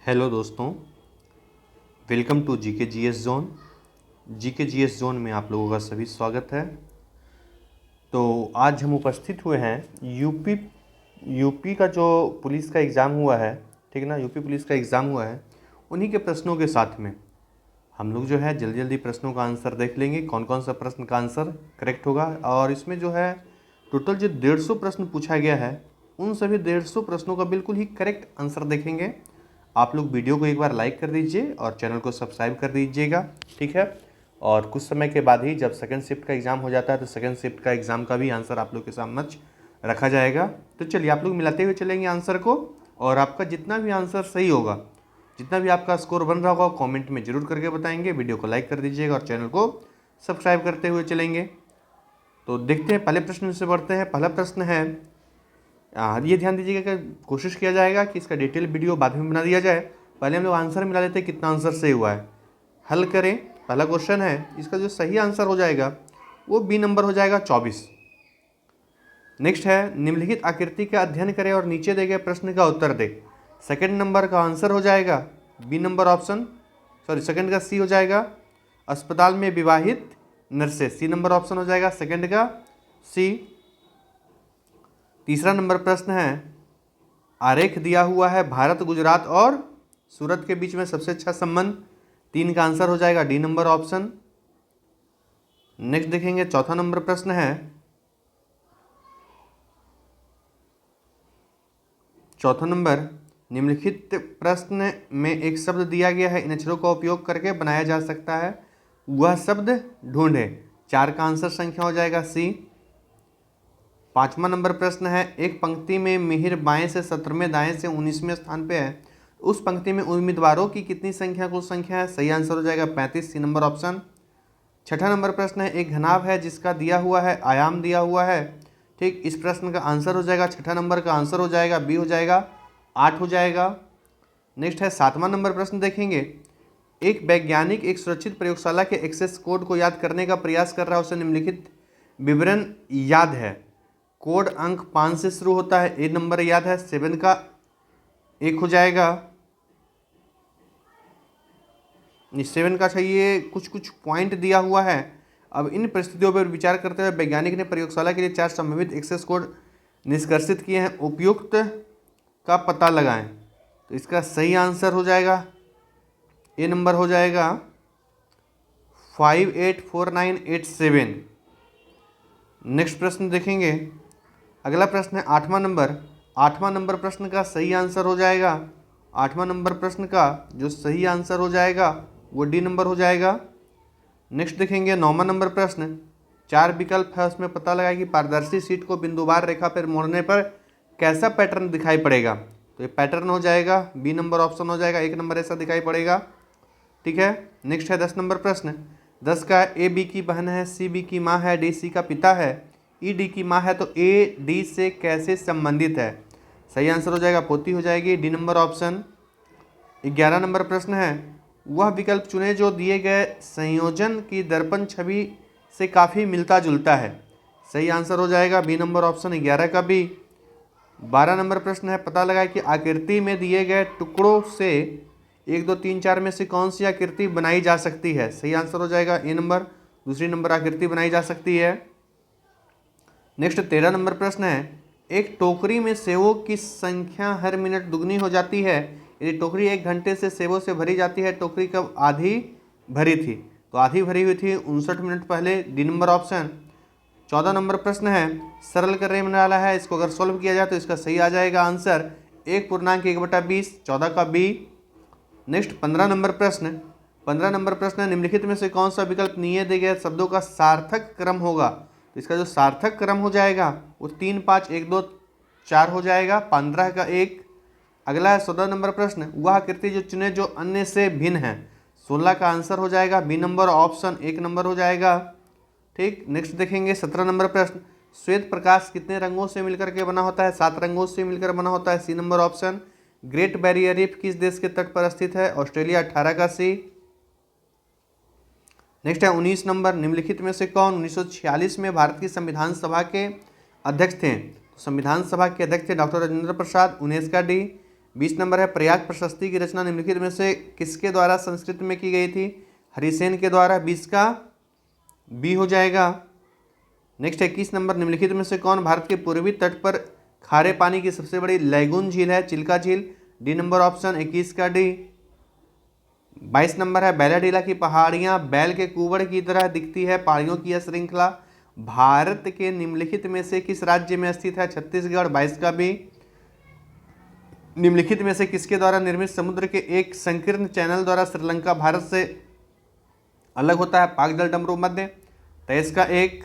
Hello दोस्तों, welcome to GK GS zone. GK GS zone में आप लोगों का सभी स्वागत है। तो आज हम उपस्थित हुए हैं यूपी का जो पुलिस का एग्ज़ाम हुआ है, ठीक है ना। यूपी पुलिस का एग्ज़ाम हुआ है, उन्हीं के प्रश्नों के साथ में हम लोग जो है जल्दी जल्दी प्रश्नों का आंसर देख लेंगे, कौन कौन सा प्रश्न का आंसर करेक्ट होगा। और इसमें जो है टोटल जो 150 प्रश्न पूछा गया है, उन सभी 150 प्रश्नों का बिल्कुल ही करेक्ट आंसर देखेंगे। आप लोग वीडियो को एक बार लाइक कर दीजिए और चैनल को सब्सक्राइब कर दीजिएगा, ठीक है। और कुछ समय के बाद ही जब सेकंड शिफ्ट का एग्ज़ाम हो जाता है तो सेकंड शिफ्ट का एग्ज़ाम का भी आंसर आप लोग के समक्ष रखा जाएगा। तो चलिए आप लोग मिलाते हुए चलेंगे आंसर को, और आपका जितना भी आंसर सही होगा, जितना भी आपका स्कोर बन रहा होगा, कमेंट में जरूर करके बताएंगे। वीडियो को लाइक कर दीजिएगा और चैनल को सब्सक्राइब करते हुए चलेंगे। तो देखते हैं, पहले प्रश्न से बढ़ते हैं। पहला प्रश्न है, ये ध्यान दीजिएगा कि कोशिश किया जाएगा कि इसका डिटेल वीडियो बाद में बना दिया जाए। पहले हम लोग आंसर मिला लेते हैं, कितना आंसर सही हुआ है, हल करें। पहला क्वेश्चन है, इसका जो सही आंसर हो जाएगा वो बी नंबर हो जाएगा 24। नेक्स्ट है, निम्नलिखित आकृति का अध्ययन करें और नीचे दिए गए प्रश्न का उत्तर दे। सेकंड नंबर का आंसर हो जाएगा बी नंबर ऑप्शन, सेकंड का सी हो जाएगा, अस्पताल में विवाहित नर्सेस। सी नंबर ऑप्शन हो जाएगा सेकंड का सी। तीसरा नंबर प्रश्न है, आरेख दिया हुआ है भारत, गुजरात और सूरत के बीच में सबसे अच्छा संबंध। 3 का आंसर हो जाएगा डी नंबर ऑप्शन। नेक्स्ट देखेंगे, चौथा नंबर प्रश्न है, चौथा नंबर, निम्नलिखित प्रश्न में एक शब्द दिया गया है, इन अक्षरों का उपयोग करके बनाया जा सकता है, वह शब्द ढूंढे। 4 का आंसर संख्या हो जाएगा सी। पांचवा नंबर प्रश्न है, एक पंक्ति में मिहिर बाएं से 17वें, दाएं से 19वें स्थान पे है, उस पंक्ति में उम्मीदवारों की कितनी संख्या कुल संख्या है। सही आंसर हो जाएगा 35, सी नंबर ऑप्शन। छठा नंबर प्रश्न है, एक घनाभ है जिसका दिया हुआ है आयाम दिया हुआ है, ठीक। इस प्रश्न का आंसर हो जाएगा, छठा नंबर का आंसर हो जाएगा बी हो जाएगा 8 हो जाएगा। नेक्स्ट है 7वां नंबर प्रश्न देखेंगे, एक वैज्ञानिक एक सुरक्षित प्रयोगशाला के एक्सेस कोड को याद करने का प्रयास कर रहा है, उसे निम्नलिखित विवरण याद है। कोड अंक 5 से शुरू होता है, ए नंबर याद है, 7 का 1 हो जाएगा। 7 का चाहिए, कुछ कुछ पॉइंट दिया हुआ है। अब इन परिस्थितियों पर विचार करते हुए वैज्ञानिक ने प्रयोगशाला के लिए 4 संभावित एक्सेस कोड निष्कर्षित किए हैं, उपयुक्त का पता लगाएं। तो इसका सही आंसर हो जाएगा, ए नंबर हो जाएगा 584987। नेक्स्ट प्रश्न देखेंगे, अगला प्रश्न है 8वां नंबर। 8वां नंबर प्रश्न का सही आंसर हो जाएगा, 8वां नंबर प्रश्न का जो सही आंसर हो जाएगा वो डी नंबर हो जाएगा। नेक्स्ट देखेंगे 9वां नंबर प्रश्न, 4 विकल्प है, उसमें पता लगाए कि पारदर्शी शीट को बिंदुवार रेखा पर मोड़ने पर कैसा पैटर्न दिखाई पड़ेगा। तो ये पैटर्न हो जाएगा बी नंबर ऑप्शन हो जाएगा, 1 नंबर ऐसा दिखाई पड़ेगा, ठीक है। नेक्स्ट है 10 नंबर प्रश्न, 10 का ए बी की बहन है, सी बी की माँ है, डी सी का पिता है, ई डी की माँ है, तो ए डी से कैसे संबंधित है। सही आंसर हो जाएगा पोती हो जाएगी, डी नंबर ऑप्शन। 11 नंबर प्रश्न है, वह विकल्प चुने जो दिए गए संयोजन की दर्पण छवि से काफ़ी मिलता जुलता है। सही आंसर हो जाएगा बी नंबर ऑप्शन, 11 का बी। 12 नंबर प्रश्न है, पता लगाए कि आकृति में दिए गए टुकड़ों से 1 2 3 4 में से कौन सी आकृति बनाई जा सकती है। सही आंसर हो जाएगा ए नंबर, दूसरी नंबर आकृति बनाई जा सकती है। नेक्स्ट 13 नंबर प्रश्न है, एक टोकरी में सेवों की संख्या हर मिनट दुगनी हो जाती है, यदि टोकरी 1 घंटे से सेवों से भरी जाती है, टोकरी कब आधी भरी थी। तो आधी भरी हुई थी 59 मिनट पहले, डी नंबर ऑप्शन। 14 नंबर प्रश्न है, सरल करने में वाला है, इसको अगर सॉल्व किया जाए तो इसका सही आ जाएगा आंसर 1/1/20, 14 का बी। नेक्स्ट 15 नंबर प्रश्न, 15 नंबर प्रश्न, निम्नलिखित में से कौन सा विकल्प दिए गए शब्दों का सार्थक क्रम होगा। तो इसका जो सार्थक क्रम हो जाएगा वो 3 5 1 2 4 हो जाएगा, 15 का 1। अगला है 16 नंबर प्रश्न, वह आकृति जो चुने जो अन्य से भिन्न है। 16 का आंसर हो जाएगा बी नंबर ऑप्शन, 1 नंबर हो जाएगा, ठीक। नेक्स्ट देखेंगे 17 नंबर प्रश्न, श्वेत प्रकाश कितने रंगों से मिलकर के बना होता है। 7 रंगों से मिलकर बना होता है, C number option. Great Barrier Reef किस देश के तट पर स्थित है। ऑस्ट्रेलिया, 18 का सी। नेक्स्ट है 19 नंबर, निम्नलिखित में से कौन 1946 में भारत की संविधान सभा के अध्यक्ष थे। संविधान सभा के अध्यक्ष थे डॉक्टर राजेंद्र प्रसाद, 19 का डी। 20 नंबर है प्रयाग प्रशस्ति की रचना निम्नलिखित में से किसके द्वारा संस्कृत में की गई थी? हरिसेन के द्वारा। 20 का बी हो जाएगा। नेक्स्ट 21 नंबर निम्नलिखित में से कौन भारत के पूर्वी तट पर खारे पानी की सबसे बड़ी लैगून झील है? चिल्का झील। डी नंबर ऑप्शन 21 का डी। 22 नंबर है बैलाडीला की पहाड़ियां बैल के कुबड़ की तरह दिखती है, पहाड़ियों की यह श्रृंखला भारत के निम्नलिखित में से किस राज्य में स्थित है? छत्तीसगढ़। 22 का भी। निम्नलिखित में से किसके द्वारा निर्मित समुद्र के एक संकीर्ण चैनल द्वारा श्रीलंका भारत से अलग होता है? पाकजल डमरू मध्य। 23 का एक।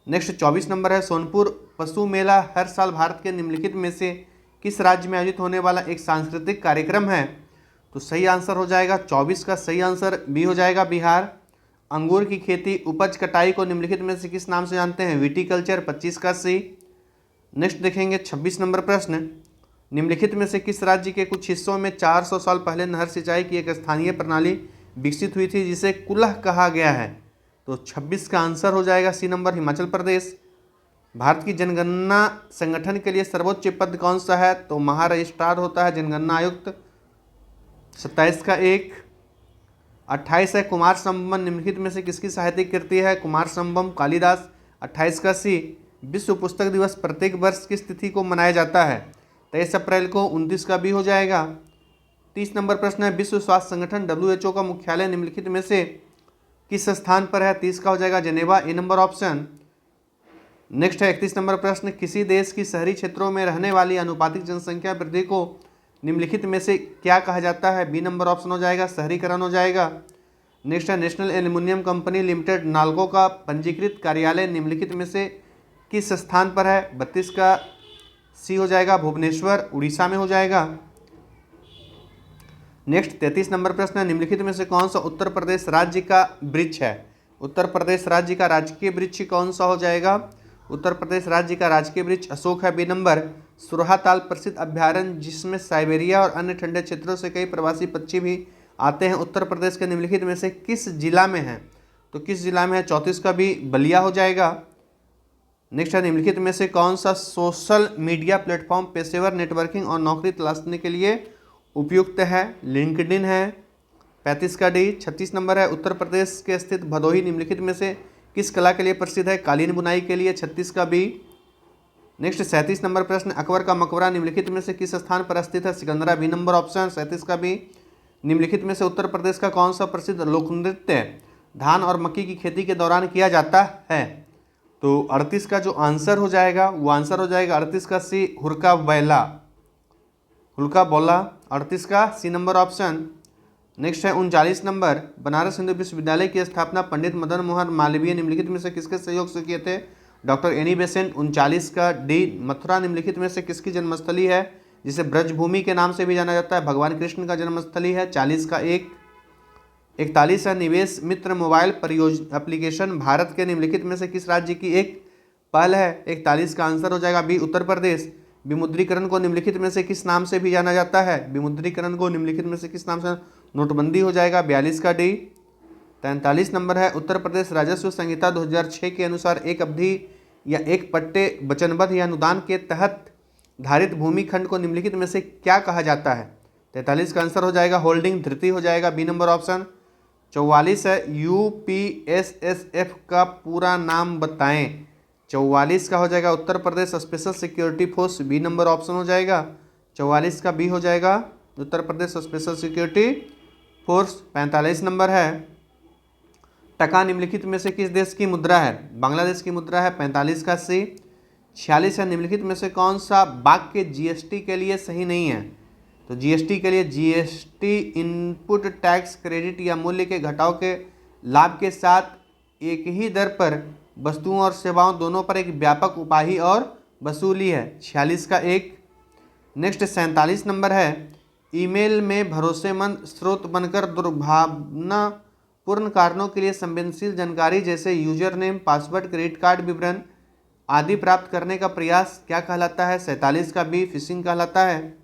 नेक्स्ट 24 नंबर है सोनपुर पशु मेला हर साल भारत के निम्नलिखित में से किस राज्य में आयोजित होने वाला एक सांस्कृतिक कार्यक्रम है? तो सही आंसर हो जाएगा 24 का सही आंसर बी हो जाएगा, बिहार। अंगूर की खेती उपज कटाई को निम्नलिखित में से किस नाम से जानते हैं? विटीकल्चर। 25 का सी। नेक्स्ट देखेंगे 26 नंबर प्रश्न, निम्नलिखित में से किस राज्य के कुछ हिस्सों में 400 साल पहले नहर सिंचाई की एक स्थानीय प्रणाली विकसित हुई थी जिसे कुलह कहा गया है? तो 26 का आंसर हो जाएगा सी नंबर, हिमाचल प्रदेश। भारत की जनगणना संगठन के लिए सर्वोच्च पद कौन सा है? तो महारजिस्ट्रार होता है, जनगणना आयुक्त। 27 का एक। 28 है कुमार संभवम निम्नलिखित में से किसकी साहित्यिक कृति है? कुमार संभवम कालिदास। 28 का सी। विश्व पुस्तक दिवस प्रत्येक वर्ष किस तिथि को मनाया जाता है? 23 अप्रैल को। 29 का भी हो जाएगा। 30 नंबर प्रश्न है विश्व स्वास्थ्य संगठन WHO का मुख्यालय निम्नलिखित में से किस स्थान पर है? 30 का हो जाएगा जेनेवा, ए नंबर ऑप्शन। नेक्स्ट है 31 नंबर प्रश्न, किसी देश की शहरी क्षेत्रों में रहने वाली अनुपातिक जनसंख्या वृद्धि को निम्नलिखित में से क्या कहा जाता है? बी नंबर ऑप्शन हो जाएगा, शहरीकरण हो जाएगा। नेक्स्ट है national aluminium company limited NALCO का पंजीकृत कार्यालय निम्नलिखित में से किस स्थान पर है? 32 का सी हो जाएगा, भुवनेश्वर, उड़ीसा में हो जाएगा। नेक्स्ट 33 नंबर प्रश्न है निम्नलिखित में से कौन सा उत्तर प्रदेश राज्य का वृक्ष है? उत्तर प्रदेश राज्य का राजकीय वृक्ष कौन सा हो जाएगा? उत्तर प्रदेश राज्य का राजकीय वृक्ष अशोक है, बी नंबर। सुरहाताल प्रसिद्ध अभ्यारण्य जिसमें साइबेरिया और अन्य ठंडे क्षेत्रों से कई प्रवासी पक्षी भी आते हैं, उत्तर प्रदेश के निम्नलिखित में से किस जिला में है? तो किस जिला में है? 34 का भी बलिया हो जाएगा। नेक्स्ट है निम्नलिखित में से कौन सा सोशल मीडिया प्लेटफॉर्म पेशेवर नेटवर्किंग और नौकरी तलाशने के लिए उपयुक्त है? लिंक्डइन है। 35 का डी। 36 नंबर है उत्तर प्रदेश के स्थित भदोही निम्नलिखित में से किस कला के लिए प्रसिद्ध है? कालीन बुनाई के लिए। 36 का बी। नेक्स्ट 37 नंबर प्रश्न, अकबर का मकबरा निम्नलिखित में से किस स्थान पर स्थित है? Sikandra, B number option. 37 का बी। निम्नलिखित में से उत्तर प्रदेश का कौन सा प्रसिद्ध लोक नृत्य धान और मक्की की खेती के दौरान किया जाता है? तो 38 का जो आंसर हो जाएगा वो आंसर हो जाएगा 38 का सी, हुरका बैला, हुलका बोला। 38 का सी नंबर ऑप्शन। नेक्स्ट है 39 नंबर, बनारस हिंदू विश्वविद्यालय की स्थापना पंडित मदन मोहन मालवीय निम्नलिखित में से किसके सहयोग से किए थे? Doctor Annie Besant. 39 का डी। मथुरा निम्नलिखित में से किसकी जन्मस्थली है जिसे ब्रजभूमि के नाम से भी जाना जाता है? भगवान कृष्ण का जन्मस्थली है। 40 का एक। 41 है निवेश मित्र मोबाइल परियोजना एप्लीकेशन भारत के निम्नलिखित में से किस राज्य की एक पहल है? 41 का आंसर हो जाएगा बी, उत्तर प्रदेश। विमुद्रीकरण को निम्नलिखित में से किस नाम से भी जाना जाता है? विमुद्रीकरण को निम्नलिखित में से किस नाम से? नोटबंदी हो जाएगा। 42 का डी। 43 नंबर है उत्तर प्रदेश राजस्व संहिता 2006 के अनुसार एक अवधि या एक पट्टे वचनबद्ध या अनुदान के तहत धारित भूमि खंड को निम्नलिखित में से क्या कहा जाता है? 43 का आंसर हो जाएगा होल्डिंग धृति हो जाएगा, बी नंबर ऑप्शन। 44 है UPSSF का पूरा नाम बताएं। 44 का हो जाएगा Uttar Pradesh special security force, B number option हो जाएगा। 44 का बी हो जाएगा Uttar Pradesh special security force. 45 number है टका निम्नलिखित में से किस देश की मुद्रा है? बांग्लादेश की मुद्रा है। 45 का सी। 46 है निम्नलिखित में से कौन सा वाक्य GST के लिए सही नहीं है? तो GST के लिए GST इनपुट टैक्स क्रेडिट या मूल्य के घटाव के लाभ के साथ एक ही दर पर वस्तुओं और सेवाओं दोनों पर एक व्यापक उपाधि और वसूली है। 46 का एक। नेक्स्ट 47 नंबर है ईमेल में भरोसेमंद स्रोत बनकर दुर्भावनापूर्ण कारणों के लिए संवेदनशील जानकारी जैसे user name, password, credit card विवरण आदि प्राप्त करने का प्रयास क्या कहलाता है? 47 का बी, फिशिंग कहलाता है।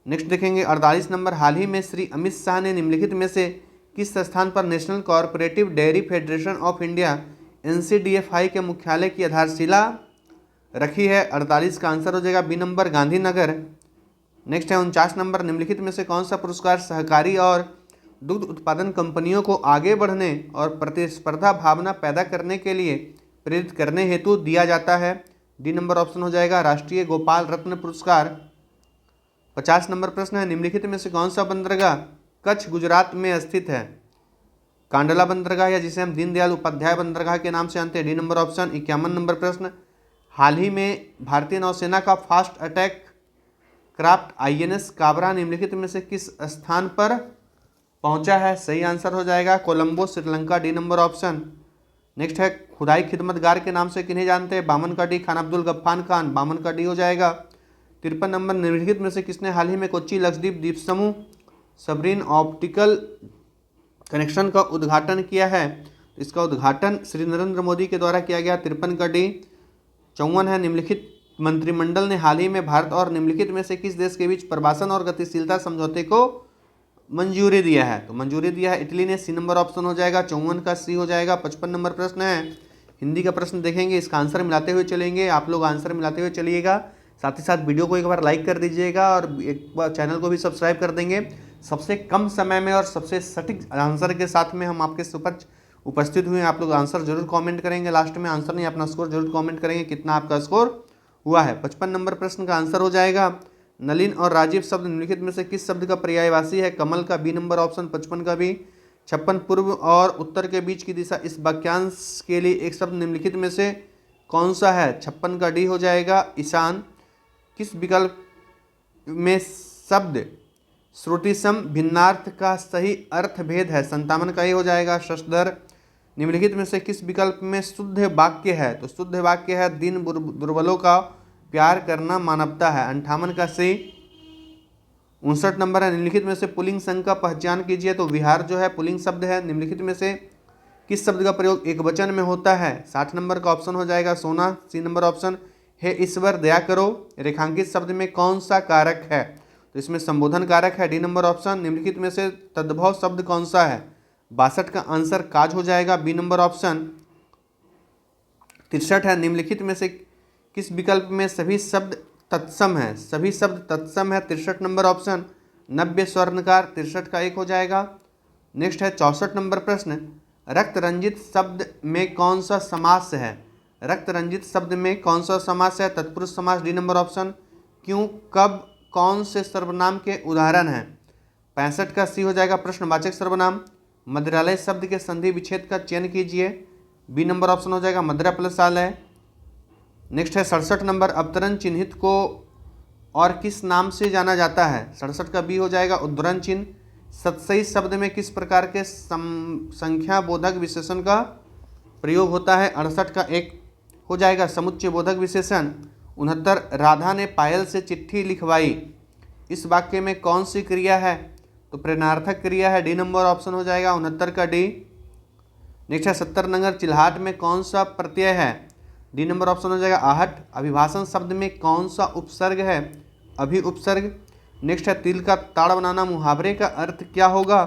नेक्स्ट देखेंगे 48 नंबर, हाल ही में श्री अमित शाह ने निम्नलिखित में से किस स्थान पर national cooperative dairy federation of India NCDFI के मुख्यालय की आधारशिला रखी है? 48 का आंसर हो जाएगा बी नंबर, गांधीनगर। नेक्स्ट है 49 नंबर, निम्नलिखित में से कौन सा पुरस्कार सहकारी और दुग्ध उत्पादन कंपनियों को आगे बढ़ने और प्रतिस्पर्धा भावना पैदा करने के लिए प्रेरित करने हेतु दिया जाता है? डी नंबर ऑप्शन हो जाएगा राष्ट्रीय गोपाल रत्न पुरस्कार। 50 नंबर प्रश्न है, निम्नलिखित में से कौन सा बंदरगाह कच्छ गुजरात में स्थित है? कांडला बंदरगाह या जिसे हम दीनदयाल उपाध्याय बंदरगाह के नाम से जानते हैं। D number option. 51 नंबर प्रश्न, हाल ही में भारतीय नौसेना का fast attack craft INS Kabra निम्नलिखित में से किस स्थान पर पहुंचा है? सही आंसर हो जाएगा Colombo, Sri Lanka. D number option. Next है, खुदाई खिदमतगार के नाम से किन्हें जानते हैं? बामन का डी खान अब्दुल गफ्फार खान, बामन का डी हो जाएगा। 53 नंबर, निम्नलिखित में से किसने हाल ही में कोच्चि लक्षद्वीप द्वीप समूह सबरीन ऑप्टिकल कनेक्शन का उद्घाटन किया है? इसका उद्घाटन श्री नरेंद्र मोदी के द्वारा किया गया। 53 का डी। 54 है, निम्नलिखित मंत्रिमंडल ने हाल ही में भारत और निम्नलिखित में से किस देश के बीच प्रवासन और गतिशीलता समझौते को मंजूरी दिया है? तो मंजूरी दिया है इटली ने। सी नंबर ऑप्शन हो जाएगा। 54 का सी हो जाएगा। 55 नंबर प्रश्न है, हिंदी का प्रश्न देखेंगे, इसका आंसर मिलाते हुए चलेंगे। आप लोग आंसर मिलाते हुए चलिएगा, साथ ही साथ वीडियो को एक बार लाइक कर दीजिएगा और एक बार चैनल को भी सब्सक्राइब कर देंगे। सबसे कम समय में और सबसे सटीक आंसर के साथ में हम आपके समक्ष उपस्थित हुए। आप लोग आंसर जरूर कमेंट करेंगे, लास्ट में आंसर नहीं अपना स्कोर जरूर कमेंट करेंगे कितना आपका स्कोर हुआ है। 55 नंबर प्रश्न का आंसर हो जाएगा नलिन और राजीव शब्द निम्नलिखित में से किस शब्द का पर्यायवाची है? कमल का। B number option. 55 का बी। 56 पूर्व और उत्तर के बीच की दिशा इस वाक्यांश के लिए एक शब्द निम्नलिखित में से कौन सा है? 56 का डी हो जाएगा ईशान। किस विकल्प में शब्द श्रुतिसम भिन्नार्थ का सही अर्थ भेद है? 57 का ही हो जाएगा शशधर। निम्नलिखित में से किस विकल्प में शुद्ध वाक्य है? तो शुद्ध वाक्य है दीन दुर्बलों का प्यार करना मानवता है। 58 का सी। 59 नंबर है, निम्नलिखित में से पुल्लिंग संघ का पहचान कीजिए। तो विहार जो है पुल्लिंग शब्द है। निम्नलिखित में से किस शब्द का प्रयोग एक वचन में होता है? 60 नंबर का ऑप्शन हो जाएगा सोना। सी नंबर ऑप्शन। हे ईश्वर दया करो रेखांकित शब्द में कौन सा कारक है? तो इसमें संबोधन कारक है। D number option. निम्नलिखित में से तद्भव शब्द कौन सा है? 62 का आंसर काज हो जाएगा। B number option. 63 है, निम्नलिखित में से किस विकल्प में सभी शब्द तत्सम है? सभी शब्द तत्सम है। 63 नंबर ऑप्शन। नव्य स्वर्णकार। 63 का 1 हो जाएगा। नेक्स्ट है 64 नंबर प्रश्न, रक्त रंजित शब्द में कौन सा समास है? रक्त रंजित शब्द में कौन सा समास है? तत्पुरुष समास। D number option. क्यों, कब, कौन से सर्वनाम के उदाहरण हैं? 65 का सी हो जाएगा प्रश्नवाचक सर्वनाम। मदिरालय शब्द के संधि विच्छेद का चयन कीजिए। बी नंबर ऑप्शन हो जाएगा मदिरा प्लस आलय। नेक्स्ट है 67 नंबर, अवतरण चिन्हित को और किस नाम से जाना जाता है? 67 का बी हो जाएगा उद्धरण चिन्ह। सतसई शब्द में किस प्रकार के संख्या बोधक विशेषण का प्रयोग होता है? 68 का 1 हो जाएगा समुच्चय बोधक विशेषण। 69, राधा ने पायल से चिट्ठी लिखवाई, इस वाक्य में कौन सी क्रिया है? तो प्रेरणार्थक क्रिया है। डी नंबर ऑप्शन हो जाएगा 69 का डी। नेक्स्ट है 70 नंबर, चिल्हाट में कौन सा प्रत्यय है? डी नंबर ऑप्शन हो जाएगा आहट। अभिभाषण शब्द में कौन सा उपसर्ग है? अभि उपसर्ग। नेक्स्ट है तिल का ताड़ बनाना मुहावरे का अर्थ क्या होगा?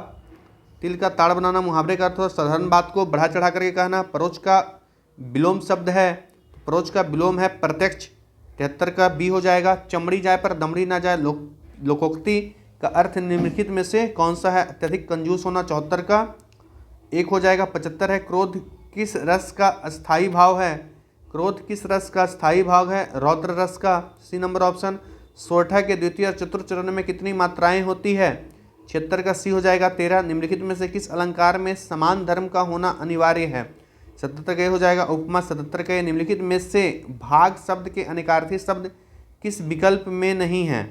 तिल का ताड़ बनाना मुहावरे का अर्थ साधारण बात को बढ़ा चढ़ा करके कहना। परोच का विलोम शब्द है, परोच का विलोम है प्रत्यक्ष। 73 का बी हो जाएगा चमड़ी जाए पर दमड़ी ना जाए लोकोक्ति का अर्थ निम्नलिखित में से कौन सा है? अत्यधिक कंजूस होना। 74 का 1 हो जाएगा। 75 है, क्रोध किस रस का अस्थायी भाव है? क्रोध किस रस का स्थायी भाव है? रौद्र रस का। सी नंबर ऑप्शन। 16 के द्वितीय और चतुर्थ चरण में कितनी मात्राएं होती है? 76 का सी हो जाएगा 13। निम्नलिखित में से किस अलंकार में समान धर्म का होना अनिवार्य है? 77 का हो जाएगा उपमा। 77 का निम्नलिखित में से भाग शब्द के अनेकार्थी शब्द किस विकल्प में नहीं है?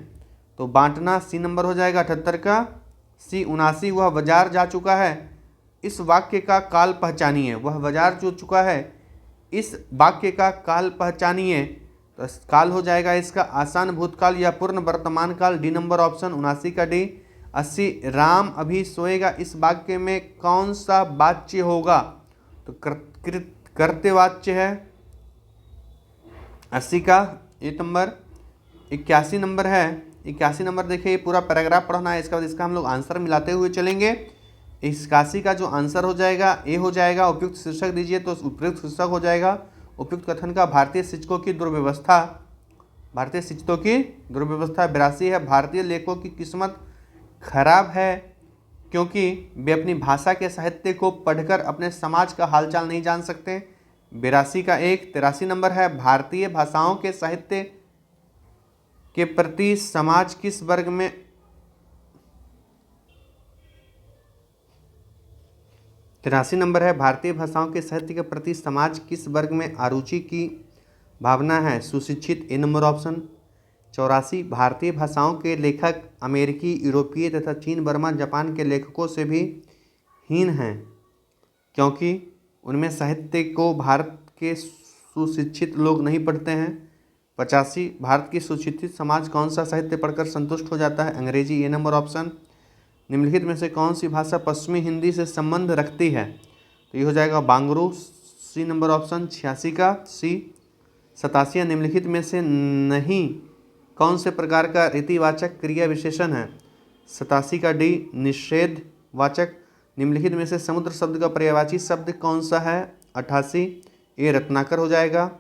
तो बांटना। सी नंबर हो जाएगा 78 का सी। 79, वह बाजार जा चुका है, इस वाक्य का काल पहचानिए। वह बाजार जो चुका है, इस वाक्य का काल पहचानिए। तो काल हो जाएगा इसका आसान भूतकाल या पूर्ण वर्तमान काल। D number option. 79 का डी। 80, राम अभी सोएगा, इस वाक्य में कौन सा वाच्य होगा? तो कर्तव्य वाच्य है 80 का 1 नंबर। 81 नंबर है, 81 नंबर देखिए, ये पूरा पैराग्राफ पढ़ना है, इसके बाद इसका हम लोग आंसर मिलाते हुए चलेंगे। 81 का जो आंसर हो जाएगा ए हो जाएगा। उपयुक्त शीर्षक दीजिए, तो उपयुक्त शीर्षक हो जाएगा उपयुक्त कथन का भारतीय शिक्षकों की दुर्व्यवस्था। भारतीय शिक्षितों की दुर्व्यवस्था। 82 है भारतीय लेखकों की किस्मत खराब है क्योंकि वे अपनी भाषा के साहित्य को पढ़कर अपने समाज का हालचाल नहीं जान सकते। 82 का 83 नंबर है भारतीय भाषाओं के साहित्य के प्रति समाज किस वर्ग में 83 नंबर है भारतीय भाषाओं के साहित्य के प्रति समाज किस वर्ग में अरुचि की भावना है, सुशिक्षित, ए नंबर ऑप्शन। 84 भारतीय भाषाओं के लेखक अमेरिकी, यूरोपीय तथा चीन, बर्मा, जापान के लेखकों से भी हीन हैं क्योंकि उनमें साहित्य को भारत के सुशिक्षित लोग नहीं पढ़ते हैं। 85 भारत की सुशिक्षित समाज कौन सा साहित्य पढ़कर संतुष्ट हो जाता है, अंग्रेजी, ए नंबर ऑप्शन। निम्नलिखित में से कौन सी भाषा पश्चिमी हिंदी से संबंध रखती है, तो ये हो जाएगा बांगरू, सी नंबर ऑप्शन। 86 का सी। 87 निम्नलिखित में से नहीं कौन से प्रकार का रीतिवाचक क्रिया विशेषण है, 87 का डी निषेधवाचक। निम्नलिखित में से समुद्र शब्द का पर्यायवाची शब्द कौन सा है, 88 ए रत्नाकर हो जाएगा।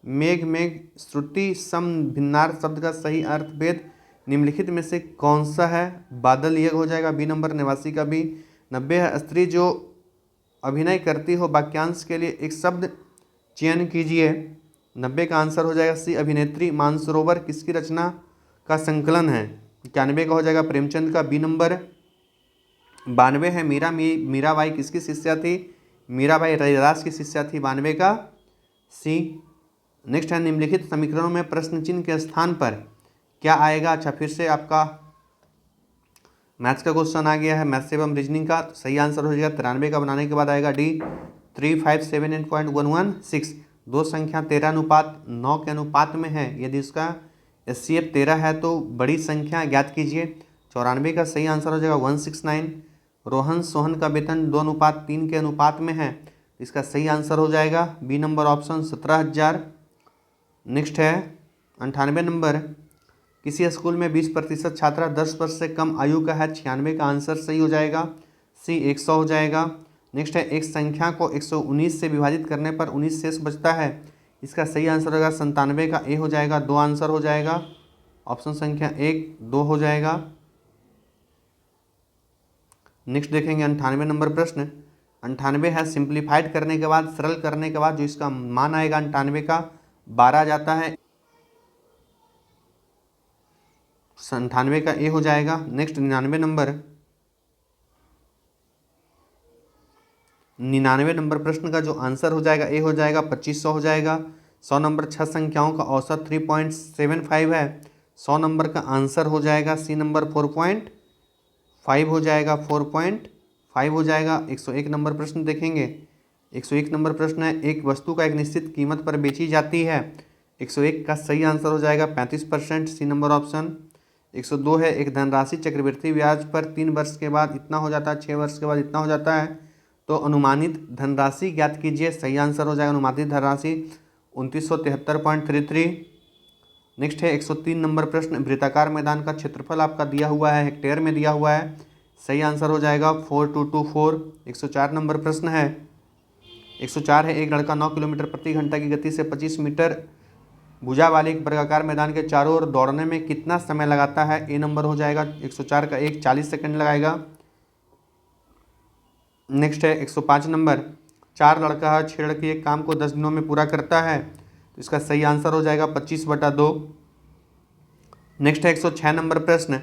मेघ मेघ श्रुति सम भिन्नार शब्द का सही अर्थ भेद निम्नलिखित में से कौन सा है, बादल यज्ञ हो जाएगा, बी नंबर। 89 का बी। 90 है स्त्री जो अभिनय करती हो वाक्यांश के लिए एक शब्द चयन कीजिए, 90 का आंसर हो जाएगा सी अभिनेत्री। मानसरोवर किसकी रचना का संकलन है, 91 का हो जाएगा प्रेमचंद का, बी नंबर। 92 है मीराबाई किसकी शिष्या थी, मीराबाई रैदास की शिष्या थी, 92 का सी। नेक्स्ट है निम्नलिखित समीकरणों में प्रश्न चिन्ह के स्थान पर क्या आएगा। अच्छा फिर से आपका मैथ्स का क्वेश्चन आ गया है, मैथ्स एवं रीजनिंग का। तो सही आंसर हो जाएगा 93 का बनाने के बाद आएगा डी 357.116। दो संख्या 13:9 के अनुपात में है, यदि उसका एचसीएफ 13 है तो बड़ी संख्या ज्ञात कीजिए। 94 का सही आंसर हो जाएगा 169। रोहन सोहन का वेतन 2:3 के अनुपात में है, इसका सही आंसर हो जाएगा बी नंबर ऑप्शन 17,000। नेक्स्ट है 98 नंबर, किसी स्कूल में 20% छात्रा 10 वर्ष से कम आयु का है, 96 का आंसर सही हो जाएगा सी 100 हो जाएगा। नेक्स्ट है एक संख्या को 119 से विभाजित करने पर 19 शेष बचता है, इसका सही आंसर होगा 97 का ए हो जाएगा, 2 आंसर हो जाएगा, ऑप्शन संख्या 1 2 हो जाएगा। नेक्स्ट देखेंगे 98 नंबर प्रश्न। 98 है सिंप्लीफाइड करने के बाद, सरल करने के बाद जो इसका मान आएगा 98 का 12 जाता है, 98 का ए हो जाएगा। नेक्स्ट 99 नंबर, 99 नंबर प्रश्न का जो आंसर हो जाएगा ए हो जाएगा 2500 हो जाएगा। 100 नंबर 6 संख्याओं का औसत 3.75 है, 100 नंबर का आंसर हो जाएगा सी नंबर 4.5 हो जाएगा, 4.5 हो जाएगा। 101 नंबर प्रश्न देखेंगे। 101 नंबर प्रश्न है एक वस्तु का एक निश्चित कीमत पर बेची जाती है, 101 का सही आंसर हो जाएगा 35%, सी नंबर ऑप्शन। 102 है एक धनराशि चक्रवृद्धि ब्याज पर 3 वर्ष के बाद इतना हो जाता है, 6 वर्ष के बाद इतना हो जाता है, तो अनुमानित धनराशि ज्ञात कीजिए, सही आंसर हो जाएगा अनुमानित धनराशि 2973.33। नेक्स्ट है 103 नंबर प्रश्न, वृत्ताकार मैदान का क्षेत्रफल आपका दिया हुआ है, हेक्टेयर में दिया हुआ है, सही आंसर हो जाएगा 4224। 104 नंबर प्रश्न है, 104 है एक लड़का 9 किलोमीटर प्रति घंटा की गति से 25 मीटर भुजा वाले एक वर्गाकार मैदान के चारों ओर दौड़ने में कितना समय लगाता है, ए नंबर हो जाएगा 104 का 40 सेकंड लगाएगा। नेक्स्ट है 105 नंबर, 4 लड़का है 6 लड़की एक काम को 10 दिनों में पूरा करता है, तो इसका सही आंसर हो जाएगा 25/2। नेक्स्ट है 106 नंबर प्रश्न।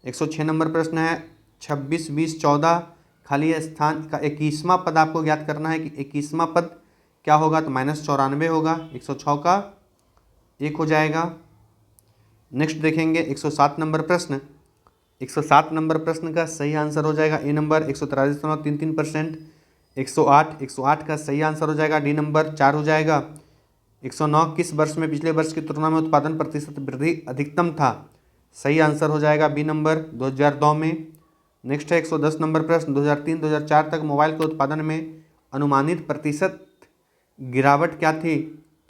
106 नंबर प्रश्न है 26 20 14 खाली स्थान का 21वां पद आपको ज्ञात करना है कि 21वां पद क्या होगा, तो -94 होगा, 106 का 1 हो जाएगा। नेक्स्ट देखेंगे 107 नंबर प्रश्न। 107 नंबर प्रश्न का सही आंसर हो जाएगा ए नंबर 143.33%। 108 का सही आंसर हो जाएगा डी नंबर 4 हो जाएगा। 109 किस वर्ष में पिछले वर्ष की तुलना में उत्पादन प्रतिशत वृद्धि अधिकतम था, सही आंसर हो जाएगा बी नंबर 2002 में। नेक्स्ट है 110 नंबर प्रश्न, 2003-2004 तक मोबाइल के उत्पादन में अनुमानित प्रतिशत गिरावट क्या थी,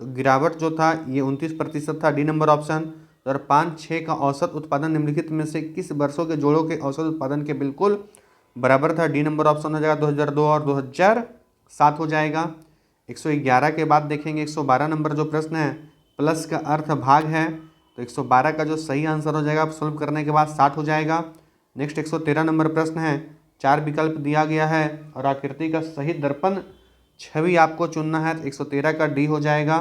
तो गिरावट जो था ये 29% था, डी नंबर ऑप्शन। 2005-06 का औसत उत्पादन निम्नलिखित में से किस वर्षों के जोड़ों के औसत उत्पादन के बिल्कुल बराबर था, डी नंबर ऑप्शन हो जाएगा 2002 और 2007 हो जाएगा। 111 के बाद देखेंगे 112 नंबर जो प्रश्न है, प्लस का अर्थ भाग है, तो तो 112 का जो सही आंसर हो जाएगा, आप सोल्व करने के बाद 60 हो जाएगा। नेक्स्ट 113 नंबर प्रश्न है, 4 विकल्प दिया गया है और आकृति का सही दर्पण छवि आपको चुनना है, तो 113 का डी हो जाएगा,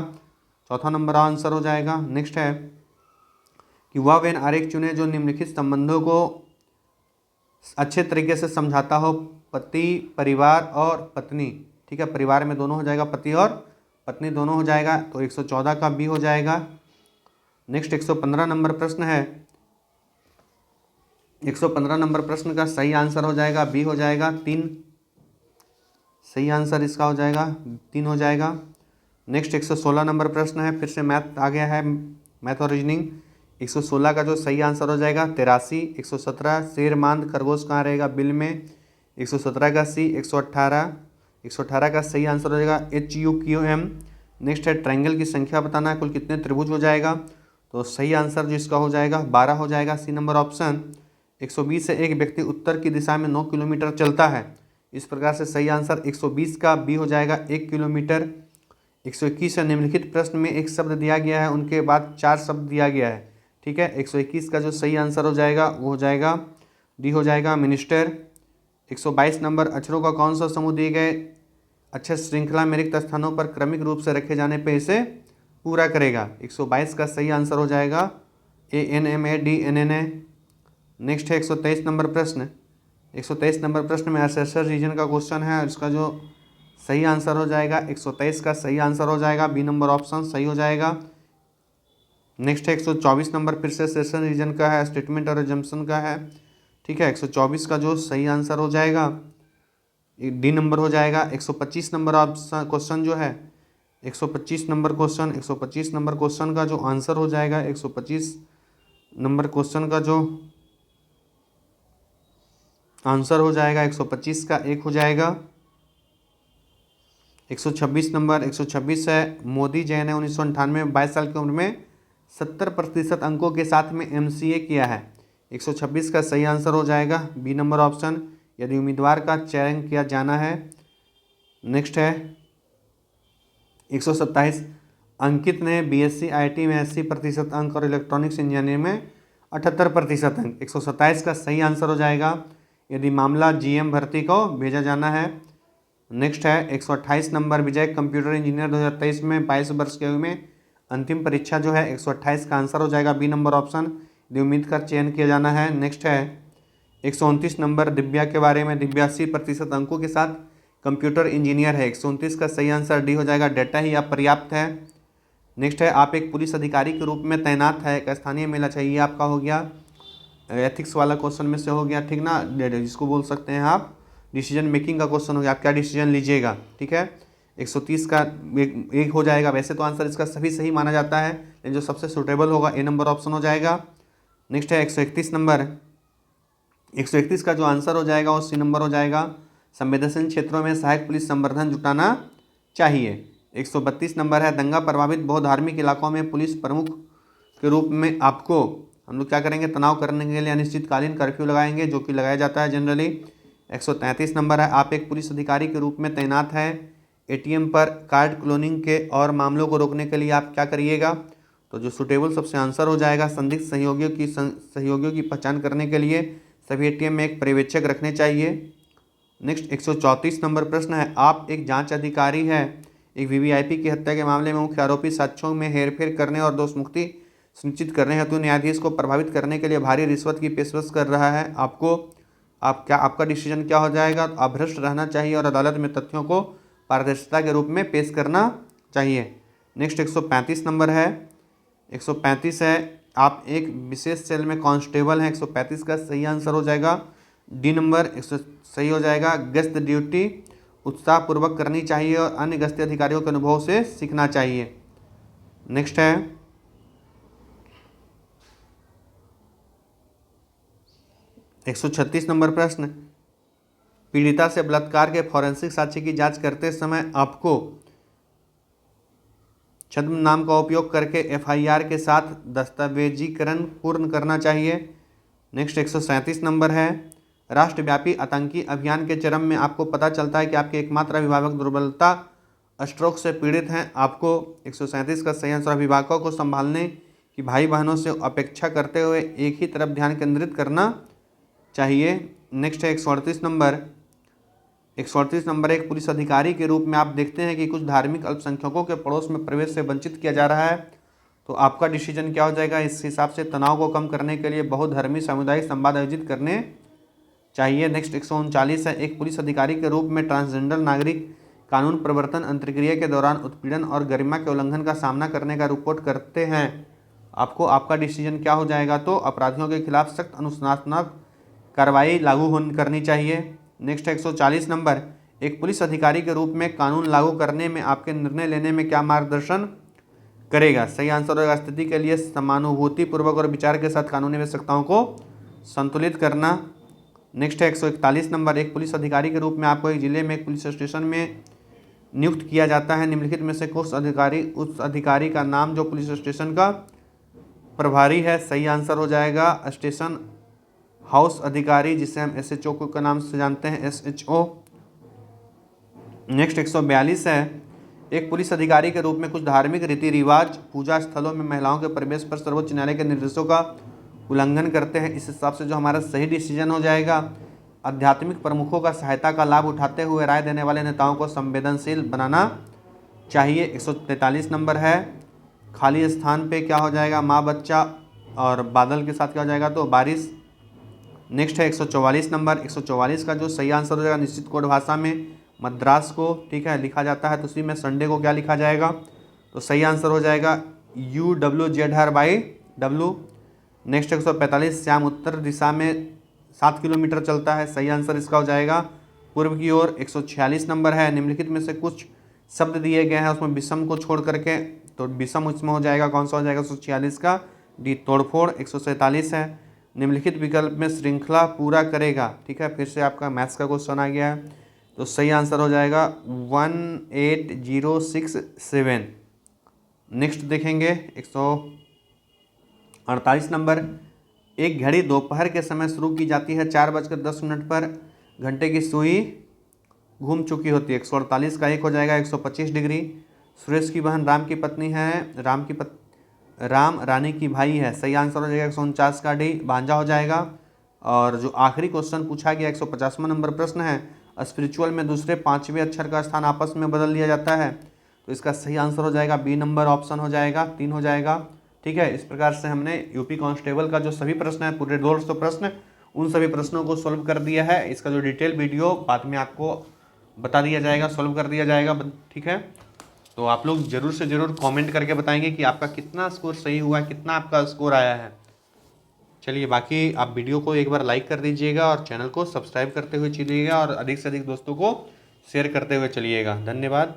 चौथा नंबर आंसर हो जाएगा। नेक्स्ट है कि वह वेन आरेख चुने जो निम्नलिखित संबंधों को अच्छे तरीके से समझाता हो, पति, परिवार और पत्नी। ठीक है, परिवार में दोनों हो जाएगा, पति और पत्नी दोनों हो जाएगा, तो 114 का बी हो जाएगा। नेक्स्ट 115 नंबर प्रश्न है, 115 नंबर प्रश्न का सही आंसर हो जाएगा बी हो जाएगा 3, सही आंसर इसका हो जाएगा 3 हो जाएगा। नेक्स्ट 116 नंबर प्रश्न है, फिर से मैथ आ गया है, मैथ और रीजनिंग। 116 का जो सही आंसर हो जाएगा 83। 117 शेर मांद खरगोश कहाँ रहेगा, बिल में, 117 का सी। 118 का सही आंसर हो जाएगा HUQM। नेक्स्ट है ट्रायंगल की संख्या बताना है, कुल कितने त्रिभुज हो जाएगा, तो सही आंसर जो इसका हो जाएगा 12 हो जाएगा, सी नंबर ऑप्शन। 120 से एक व्यक्ति उत्तर की दिशा में 9 किलोमीटर चलता है, इस प्रकार से सही आंसर 120 का बी हो जाएगा 1 किलोमीटर। 121 है, निम्नलिखित प्रश्न में एक शब्द दिया गया है, उनके बाद 4 शब्द दिया गया है। ठीक है, 121 का जो सही आंसर हो जाएगा वो हो जाएगा डी हो जाएगा मिनिस्टर। 122 नंबर, अक्षरों का कौन सा समूह दिए गए अक्षर श्रृंखला में रिक्त स्थानों पर क्रमिक रूप से रखे जाने पर इसे पूरा करेगा, 122 का सही आंसर हो जाएगा ANMADNNA। नेक्स्ट है 123 नंबर प्रश्न। 123 नंबर प्रश्न में असेसर रीजन का क्वेश्चन है, इसका जो सही आंसर हो जाएगा 123 का सही आंसर हो जाएगा बी नंबर ऑप्शन सही हो जाएगा। नेक्स्ट है 124 नंबर, फिर से सेशन रीजन का है, स्टेटमेंट और एजम्पशन का है। ठीक है, 124 का जो सही आंसर हो जाएगा डी नंबर हो जाएगा। 125 नंबर ऑप्शन क्वेश्चन जो है, 125 नंबर क्वेश्चन, 125 नंबर क्वेश्चन का जो आंसर हो जाएगा, 125 नंबर क्वेश्चन का जो आंसर हो जाएगा 125 का 1 हो जाएगा। 126 नंबर, 126 है, मोदी जैन ने 1998 में 22 साल की उम्र में 70% अंकों के साथ में MCA किया है, 126 का सही आंसर हो जाएगा बी नंबर ऑप्शन, यदि उम्मीदवार का चयन किया जाना है। नेक्स्ट है 127, अंकित ने BSc IT में 80% अंक और इलेक्ट्रॉनिक्स इंजीनियरिंग में 78% अंक, 127 का सही आंसर हो जाएगा यदि मामला GM भर्ती को भेजा जाना है। नेक्स्ट है 128 नंबर, विजय कंप्यूटर इंजीनियर 2023 में 22 वर्ष की आयु में अंतिम परीक्षा जो है, 128 का आंसर हो जाएगा बी नंबर ऑप्शन, यदि उम्मीद का चयन किया जाना है। नेक्स्ट है 129 नंबर, दिव्या के बारे में, दिव्या 80% अंकों के साथ कंप्यूटर इंजीनियर है, 129 का सही आंसर डी हो जाएगा, डेटा ही अपर्याप्त है। नेक्स्ट है आप एक पुलिस अधिकारी के रूप में तैनात है, एक स्थानीय मेला चाहिए, आपका हो गया एथिक्स वाला क्वेश्चन में से हो गया, ठीक ना, जिसको बोल सकते हैं आप डिसीजन मेकिंग का क्वेश्चन हो गया, आप क्या डिसीजन लीजिएगा। ठीक है, 130 का एक हो जाएगा, वैसे तो आंसर इसका सभी सही माना जाता है, लेकिन जो सबसे सूटेबल होगा ए नंबर ऑप्शन हो जाएगा। नेक्स्ट है 131 नंबर, 131 का जो आंसर हो जाएगा वो सी नंबर हो जाएगा, संवेदनशील क्षेत्रों में सहायक पुलिस संवर्धन जुटाना चाहिए। 132 नंबर है, दंगा प्रभावित बहुधार्मिक इलाकों में पुलिस प्रमुख के रूप में आपको हम लोग क्या करेंगे, तनाव करने के लिए अनिश्चितकालीन कर्फ्यू लगाएंगे, जो कि लगाया जाता है जनरली। 133 नंबर है, आप एक पुलिस अधिकारी के रूप में तैनात हैं, ATM पर कार्ड क्लोनिंग के और मामलों को रोकने के लिए आप क्या करिएगा, तो जो सुटेबल सबसे आंसर हो जाएगा, संदिग्ध सहयोगियों की पहचान करने के लिए सभी ATM में एक पर्यवेक्षक रखने चाहिए। नेक्स्ट 134 नंबर प्रश्न है, आप एक जांच अधिकारी है, एक VVIP की हत्या के मामले में मुख्य आरोपी साक्ष्यों में हेरफेर करने और दोष मुक्ति सुनिश्चित करने हेतु न्यायाधीश को प्रभावित करने के लिए भारी रिश्वत की पेशकश कर रहा है, आपका डिसीजन क्या हो जाएगा, तो आप भ्रष्ट रहना चाहिए और अदालत में तथ्यों को पारदर्शिता के रूप में पेश करना चाहिए। नेक्स्ट 135 नंबर है, 135 है, आप एक विशेष सेल में कांस्टेबल हैं, 135 का सही आंसर हो जाएगा डी नंबर, सही हो जाएगा, गश्त ड्यूटी उत्साहपूर्वक करनी चाहिए और अन्य गश्ती अधिकारियों के अनुभव से सीखना चाहिए। नेक्स्ट है 136 नंबर प्रश्न, पीड़िता से बलात्कार के फॉरेंसिक साक्ष्य की जांच करते समय आपको छद्म नाम का उपयोग करके FIR के साथ दस्तावेजीकरण पूर्ण करना चाहिए। नेक्स्ट 137 नंबर है, राष्ट्रव्यापी आतंकी अभियान के चरम में आपको पता चलता है कि आपके एकमात्र अभिभावक दुर्बलता स्ट्रोक से पीड़ित हैं, आपको 137 का सही आंसर, अभिभावकों को संभालने कि भाई बहनों से अपेक्षा करते हुए एक ही तरफ ध्यान केंद्रित करना चाहिए। नेक्स्ट है 138 नंबर। 138 नंबर, एक पुलिस अधिकारी के रूप में आप देखते हैं कि कुछ धार्मिक अल्पसंख्यकों के पड़ोस में प्रवेश से वंचित किया जा रहा है, तो आपका डिसीजन क्या हो जाएगा? इस हिसाब से तनाव को कम करने के लिए बहुधर्मी सामुदायिक संवाद आयोजित करने चाहिए। नेक्स्ट 139 है, एक पुलिस अधिकारी के रूप में ट्रांसजेंडर नागरिक कानून प्रवर्तन अंतर्क्रिया के दौरान उत्पीड़न और गरिमा के उल्लंघन का सामना करने का रिपोर्ट करते हैं। आपका डिसीजन क्या हो जाएगा? तो अपराधियों के खिलाफ सख्त अनुशासनात्मक कार्रवाई लागू करनी चाहिए। नेक्स्ट है 140 नंबर, एक पुलिस अधिकारी के रूप में कानून लागू करने में आपके निर्णय लेने में क्या मार्गदर्शन करेगा? सही आंसर होगा स्थिति के लिए समानुभूतिपूर्वक और विचार के साथ कानूनी आवश्यकताओं को संतुलित करना। नेक्स्ट है 141 नंबर, एक पुलिस अधिकारी के रूप में आपको एक जिले में एक पुलिस स्टेशन में नियुक्त किया जाता है। निम्नलिखित में से उस अधिकारी का नाम जो पुलिस स्टेशन का प्रभारी है। सही आंसर हो जाएगा स्टेशन हाउस अधिकारी, जिसे हम SHO के नाम से जानते हैं, SHO। नेक्स्ट 142 है, एक पुलिस अधिकारी के रूप में कुछ धार्मिक रीति रिवाज पूजा स्थलों में महिलाओं के प्रवेश पर सर्वोच्च न्यायालय के निर्देशों का उल्लंघन करते हैं। इस हिसाब से जो हमारा सही डिसीजन हो जाएगा, आध्यात्मिक प्रमुखों का सहायता का लाभ उठाते हुए राय देने वाले नेताओं को संवेदनशील बनाना चाहिए। 143 नंबर है, खाली स्थान पे क्या हो जाएगा? माँ बच्चा और बादल के साथ क्या हो जाएगा? तो बारिश। नेक्स्ट है 144 नंबर। 144 का जो सही आंसर हो जाएगा, निश्चित कोड भाषा में मद्रास को, ठीक है, लिखा जाता है, तो उसी में संडे को क्या लिखा जाएगा? तो सही आंसर हो जाएगा UWZR/W। नेक्स्ट 145, श्याम उत्तर दिशा में 7 किलोमीटर चलता है। सही आंसर इसका हो जाएगा पूर्व की ओर। 146 नंबर है, निम्नलिखित में से कुछ शब्द दिए गए हैं, उसमें विषम को छोड़ करके, तो विषम इसमें हो जाएगा, कौन सा हो जाएगा? 146 का डी, तोड़फोड़। 147 है, निम्नलिखित विकल्प में श्रृंखला पूरा करेगा, ठीक है, फिर से आपका मैथ्स का क्वेश्चन आ गया है, तो सही आंसर हो जाएगा 18067। नेक्स्ट देखेंगे 148 नंबर, एक घड़ी दोपहर के समय शुरू की जाती है, 4:10 पर घंटे की सुई घूम चुकी होती है। 148 का एक हो जाएगा 125 डिग्री। सुरेश की बहन राम की पत्नी है, राम रानी की भाई है। सही आंसर हो जाएगा 149 का डी, भांजा हो जाएगा। और जो आखिरी क्वेश्चन पूछा गया 150वां नंबर प्रश्न है, स्पिरिचुअल में दूसरे 5वें अक्षर का स्थान आपस में बदल लिया जाता है, तो इसका सही आंसर हो जाएगा बी नंबर ऑप्शन हो जाएगा, 3 हो जाएगा, ठीक है। इस प्रकार से हमने यूपी कांस्टेबल का जो सभी प्रश्न है, पूरे 200 प्रश्न, उन सभी प्रश्नों को सॉल्व कर दिया है। इसका जो डिटेल वीडियो बाद में आपको बता दिया जाएगा, सॉल्व कर दिया जाएगा, ठीक है। तो आप लोग जरूर से जरूर कमेंट करके बताएंगे कि आपका कितना स्कोर सही हुआ है, कितना आपका स्कोर आया है। चलिए, बाकी आप वीडियो को एक बार लाइक कर दीजिएगा और चैनल को सब्सक्राइब करते हुए चलिएगा और अधिक से अधिक दोस्तों को शेयर करते हुए चलिएगा। धन्यवाद।